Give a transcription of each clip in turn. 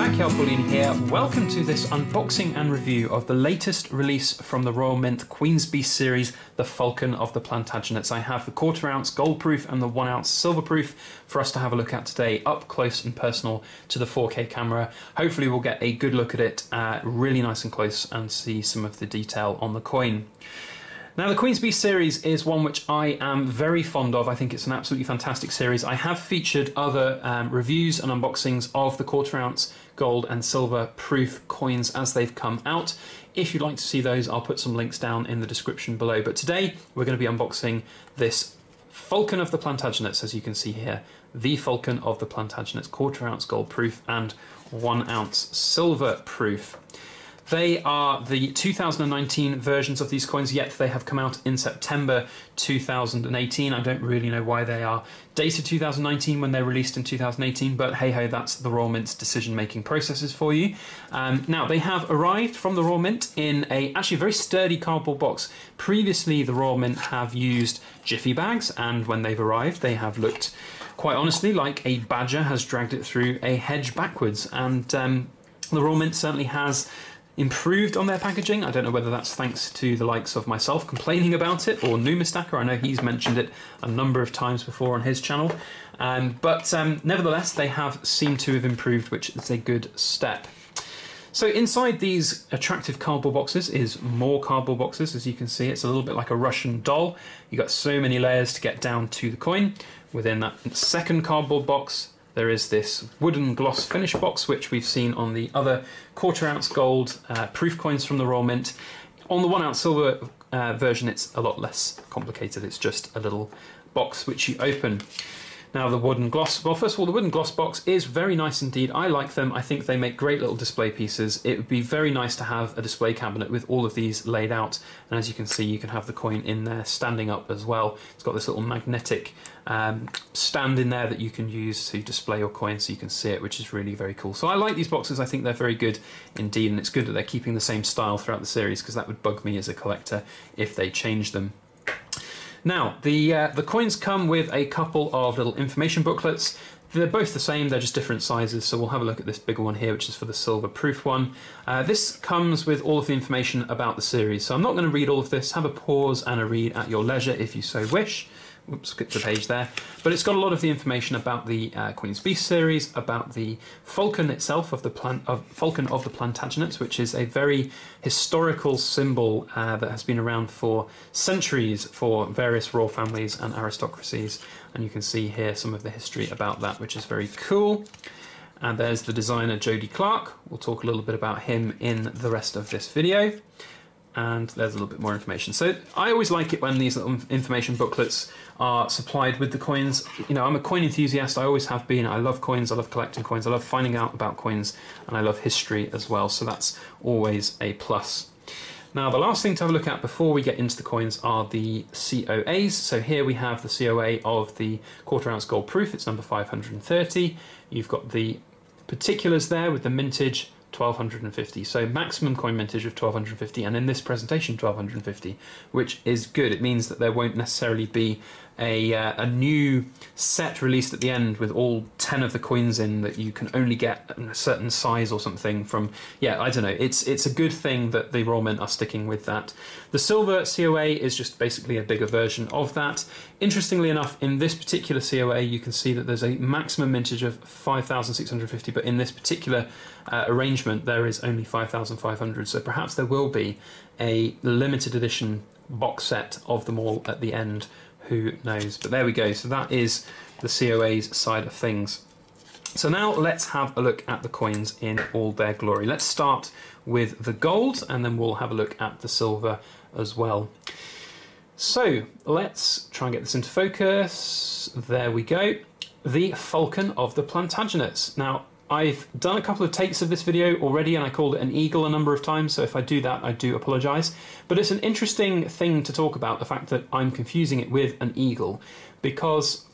back, Bullion here. Welcome to this unboxing and review of the latest release from the Royal Mint Queen's Beast series, the Falcon of the Plantagenets. I have the 1/4 ounce gold proof and the 1 ounce silver proof for us to have a look at today, up close and personal to the 4K camera. Hopefully we'll get a good look at it really nice and close and see some of the detail on the coin. Now, the Queen's Beast series is one which I am very fond of. I think it's an absolutely fantastic series. I have featured other reviews and unboxings of the 1/4 ounce gold and silver proof coins as they've come out. If you'd like to see those, I'll put some links down in the description below. But today, we're going to be unboxing this Falcon of the Plantagenets, as you can see here. The Falcon of the Plantagenets, 1/4 ounce gold proof and 1 ounce silver proof. They are the 2019 versions of these coins, yet they have come out in September 2018. I don't really know why they are dated 2019 when they're released in 2018, but hey ho, that's the Royal Mint's decision-making processes for you. Now, they have arrived from the Royal Mint in actually a very sturdy cardboard box. Previously, the Royal Mint have used jiffy bags, and when they've arrived, they have looked, quite honestly, like a badger has dragged it through a hedge backwards. And the Royal Mint certainly has improved on their packaging. I don't know whether that's thanks to the likes of myself complaining about it or Numistacker. I know he's mentioned it a number of times before on his channel. But nevertheless, they have seemed to have improved, which is a good step. So inside these attractive cardboard boxes is more cardboard boxes. As you can see, it's a little bit like a Russian doll. You've got so many layers to get down to the coin. Within that second cardboard box, there is this wooden gloss finish box, which we've seen on the other 1/4 ounce gold proof coins from the Royal Mint. On the 1 ounce silver version, it's a lot less complicated. It's just a little box which you open. Now, the wooden gloss, well, first of all, the wooden gloss box is very nice indeed. I like them. I think they make great little display pieces. It would be very nice to have a display cabinet with all of these laid out. And as you can see, you can have the coin in there standing up as well. It's got this little magnetic stand in there that you can use to display your coin so you can see it, which is really very cool. So I like these boxes. I think they're very good indeed, and it's good that they're keeping the same style throughout the series, because that would bug me as a collector if they change them. Now, the coins come with a couple of little information booklets. They're both the same, they're just different sizes, so we'll have a look at this bigger one here, which is for the silver proof one. This comes with all of the information about the series, so I'm not going to read all of this. Have a pause and a read at your leisure if you so wish. Oops, skipped a page there. But it's got a lot of the information about the Queen's Beast series, about the Falcon itself, of the Falcon of the Plantagenets, which is a very historical symbol that has been around for centuries for various royal families and aristocracies. And you can see here some of the history about that, which is very cool. And there's the designer, Jody Clark. We'll talk a little bit about him in the rest of this video. And there's a little bit more information. So I always like it when these little information booklets are supplied with the coins. You know, I'm a coin enthusiast, I always have been. I love coins, I love collecting coins, I love finding out about coins, and I love history as well, so that's always a plus. Now, the last thing to have a look at before we get into the coins are the COAs. So here we have the COA of the 1/4 ounce gold proof, it's number 530. You've got the particulars there with the mintage, 1250, so maximum coin mintage of 1250, and in this presentation 1250, which is good. It means that there won't necessarily be a new set released at the end with all 10 of the coins in that you can only get a certain size or something from. Yeah, I don't know. It's a good thing that the Royal Mint are sticking with that. The silver COA is just basically a bigger version of that. Interestingly enough, in this particular COA, you can see that there's a maximum mintage of 5,650, but in this particular arrangement, there is only 5,500. So perhaps there will be a limited edition box set of them all at the end. Who knows? But there we go. So that is the COA's side of things. So now let's have a look at the coins in all their glory. Let's start with the gold, and then we'll have a look at the silver as well. So let's try and get this into focus. There we go. The Falcon of the Plantagenets. Now, I've done a couple of takes of this video already, and I called it an eagle a number of times, so if I do that, I do apologise. But it's an interesting thing to talk about, the fact that I'm confusing it with an eagle, because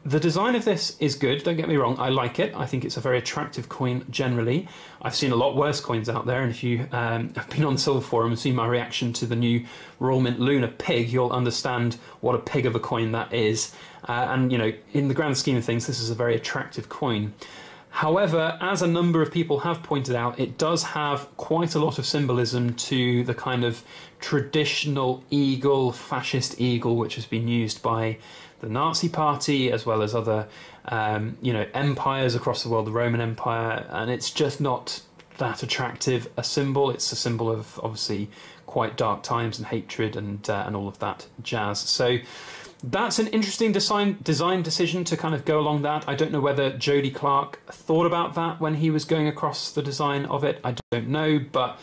the design of this is good, don't get me wrong, I like it. I think it's a very attractive coin generally. I've seen a lot worse coins out there, and if you have been on the Silver Forum and seen my reaction to the new Royal Mint Lunar Pig, you'll understand what a pig of a coin that is. And, you know, in the grand scheme of things, this is a very attractive coin. However, as a number of people have pointed out, it does have quite a lot of symbolism to the kind of traditional eagle, fascist eagle, which has been used by the Nazi Party as well as other, empires across the world, the Roman Empire, and it's just not that attractive a symbol. It's a symbol of obviously quite dark times and hatred and all of that jazz. So that's an interesting design decision to kind of go along that. I don't know whether Jody Clark thought about that when he was going across the design of it. I don't know, but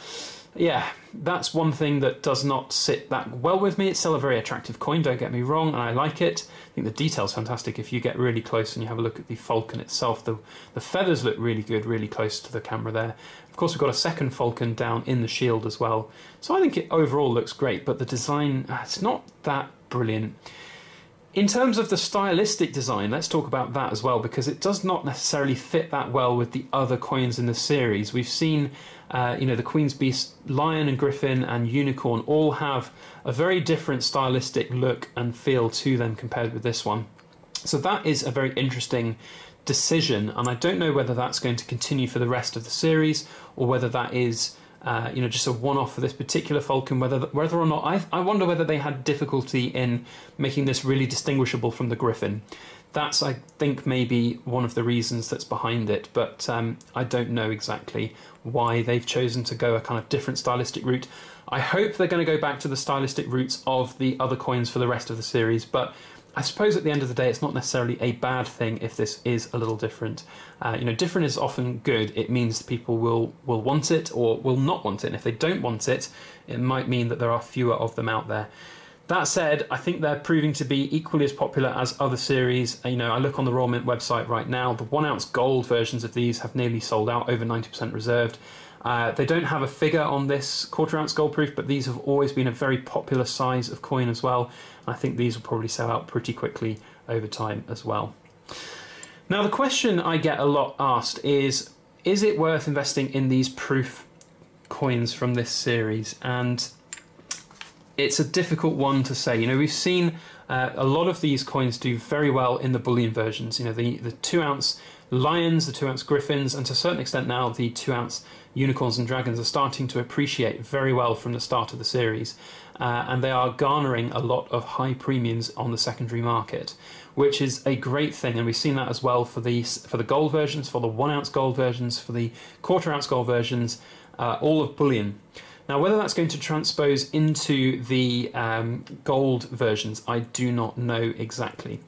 yeah, that's one thing that does not sit that well with me. It's still a very attractive coin, don't get me wrong, and I like it. I think the detail's fantastic. If you get really close and you have a look at the Falcon itself, the feathers look really good, really close to the camera there. Of course, we've got a second Falcon down in the shield as well. So I think it overall looks great, but the design, it's not that brilliant. In terms of the stylistic design, let's talk about that as well, because it does not necessarily fit that well with the other coins in the series. We've seen, the Queen's Beast, Lion and Griffin and Unicorn all have a very different stylistic look and feel to them compared with this one. So that is a very interesting decision, and I don't know whether that's going to continue for the rest of the series or whether that is just a one-off for this particular Falcon, whether or not, I wonder whether they had difficulty in making this really distinguishable from the Griffin. That's, I think, maybe one of the reasons that's behind it, but I don't know exactly why they've chosen to go a kind of different stylistic route. I hope they're going to go back to the stylistic routes of the other coins for the rest of the series, but I suppose at the end of the day, it's not necessarily a bad thing if this is a little different. Different is often good. It means people will want it or will not want it. And if they don't want it, it might mean that there are fewer of them out there. That said, I think they're proving to be equally as popular as other series. I look on the Royal Mint website right now. The 1 ounce gold versions of these have nearly sold out, over 90% reserved. They don't have a figure on this 1/4 ounce gold proof, but these have always been a very popular size of coin as well. I think these will probably sell out pretty quickly over time as well. Now, the question I get a lot asked is it worth investing in these proof coins from this series? And it's a difficult one to say. We've seen a lot of these coins do very well in the bullion versions. The 2 ounce lions, the 2 ounce griffins, and to a certain extent now the 2 ounce unicorns and dragons are starting to appreciate very well from the start of the series. And they are garnering a lot of high premiums on the secondary market, which is a great thing. And we've seen that as well for the gold versions, for the 1 ounce gold versions, for the 1/4 ounce gold versions, all of bullion. Now, whether that's going to transpose into the gold versions, I do not know exactly.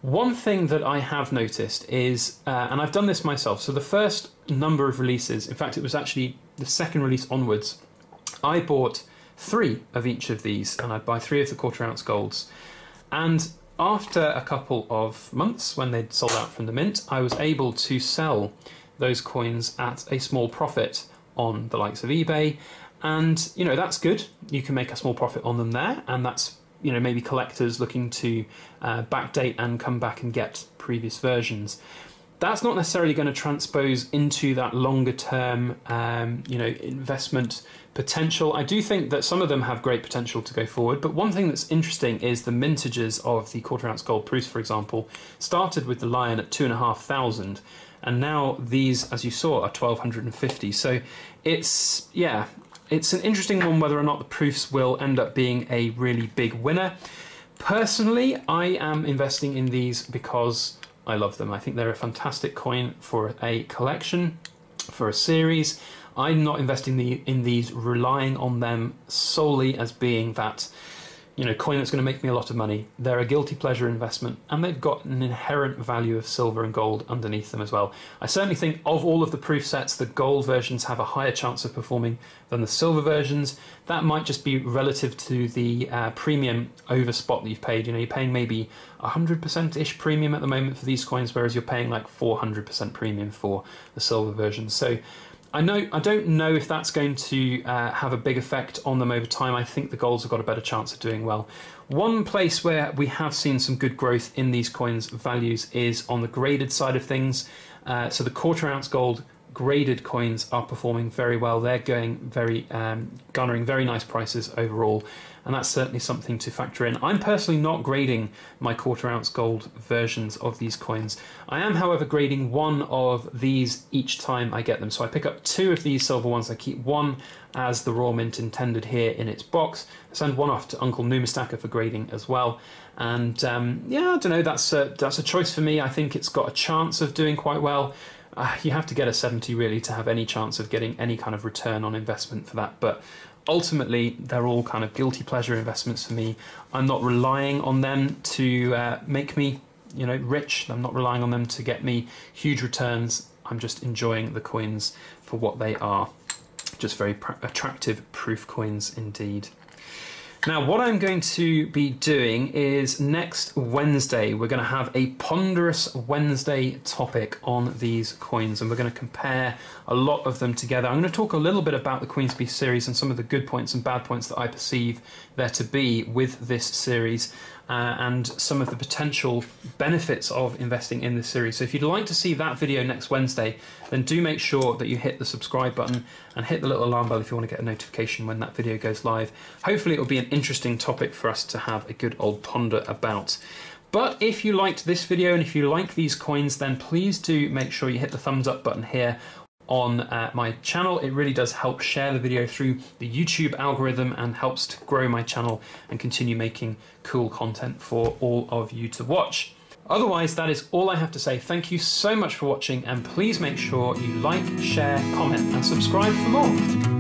One thing that I have noticed is, and I've done this myself, so the first number of releases, in fact it was actually the second release onwards, I bought 3 of each of these, and I'd buy 3 of the 1/4 ounce golds. And after a couple of months, when they'd sold out from the mint, I was able to sell those coins at a small profit on the likes of eBay. And, that's good. You can make a small profit on them there, and that's, maybe collectors looking to backdate and come back and get previous versions. That's not necessarily going to transpose into that longer term, investment potential. I do think that some of them have great potential to go forward, but one thing that's interesting is the mintages of the 1/4 ounce gold proofs, for example, started with the lion at 2,500, and now these, as you saw, are 1,250. So it's an interesting one whether or not the proofs will end up being a really big winner. Personally, I am investing in these because I love them. I think they're a fantastic coin for a collection, for a series. I'm not investing in these relying on them solely as being that coin that's going to make me a lot of money. They're a guilty pleasure investment, and they've got an inherent value of silver and gold underneath them as well. I certainly think of all of the proof sets, the gold versions have a higher chance of performing than the silver versions. That might just be relative to the premium over spot that you've paid. You're paying maybe 100%-ish premium at the moment for these coins, whereas you're paying like 400% premium for the silver version. So I don't know if that's going to have a big effect on them over time. I think the golds have got a better chance of doing well. One place where we have seen some good growth in these coins' values is on the graded side of things. So the 1/4 ounce gold graded coins are performing very well. They're going garnering very nice prices overall. and that's certainly something to factor in. I'm personally not grading my quarter ounce gold versions of these coins. I am, however, grading one of these each time I get them. So I pick up 2 of these silver ones. I keep one as the raw mint intended here in its box. I send one off to Uncle Numistacker for grading as well. And yeah, I don't know, that's a choice for me. I think it's got a chance of doing quite well. You have to get a 70 really to have any chance of getting any kind of return on investment for that. But ultimately, they're all kind of guilty pleasure investments for me. I'm not relying on them to make me, you know, rich. I'm not relying on them to get me huge returns. I'm just enjoying the coins for what they are. Just very attractive proof coins indeed. Now, what I'm going to be doing is next Wednesday, we're going to have a Ponderous Wednesday topic on these coins, and we're going to compare a lot of them together. I'm going to talk a little bit about the Queensby series and some of the good points and bad points that I perceive there to be with this series, and some of the potential benefits of investing in this series. So if you'd like to see that video next Wednesday, then do make sure that you hit the subscribe button and hit the little alarm bell if you want to get a notification when that video goes live. Hopefully it will be an interesting topic for us to have a good old ponder about. But if you liked this video and if you like these coins, then please do make sure you hit the thumbs up button here on my channel. It really does help share the video through the YouTube algorithm and helps to grow my channel and continue making cool content for all of you to watch. Otherwise, that is all I have to say. Thank you so much for watching, and please make sure you like, share, comment and subscribe for more.